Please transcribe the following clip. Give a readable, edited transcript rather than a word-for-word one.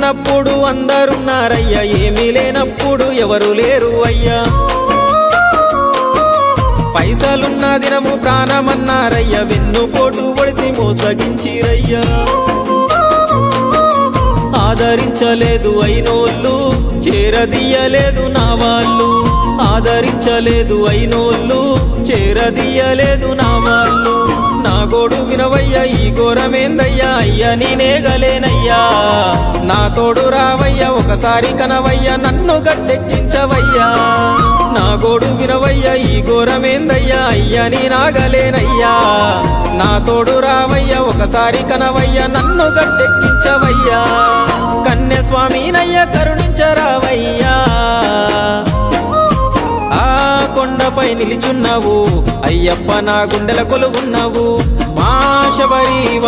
ఉన్నప్పుడు అందరున్నారయ్యా, ఏమీ లేనప్పుడు ఎవరు లేరు అయ్యా. పైసలున్న దినము ప్రాణమన్నారయ్యా, వెన్నుపోటు పొడిసి మోసగించిరయ్యా. ఆదరించలేదు అయినోళ్ళు, చేరదీయలేదు నా వాళ్ళు. ఆదరించలేదు అయినోళ్ళు, చేరదీయలేదు నా వాళ్ళు. నా గోడు వినవయ్యా, ఈ ఘోరమేందయ్యా, అయ్యా నేనేగలేనయ్యా. నా తోడు రావయ్యా, ఒకసారి కనవయ్యా, నన్ను గట్టెక్కించవయ్యా. నా గోడు వినవయ్యా, ఈ ఘోరమేందయ్యా, అయ్యా నేనాగలేనయ్యా. నా తోడు రావయ్యా, ఒకసారి కనవయ్యా, నన్ను గట్టెక్కించవయ్యా. కన్య స్వామినయ్యా, కరుణించరావయ్యా. ఆ కొండపై నిలిచున్నావు అయ్యప్ప, నా గుండెల కొలువున్నావు. మా శబరి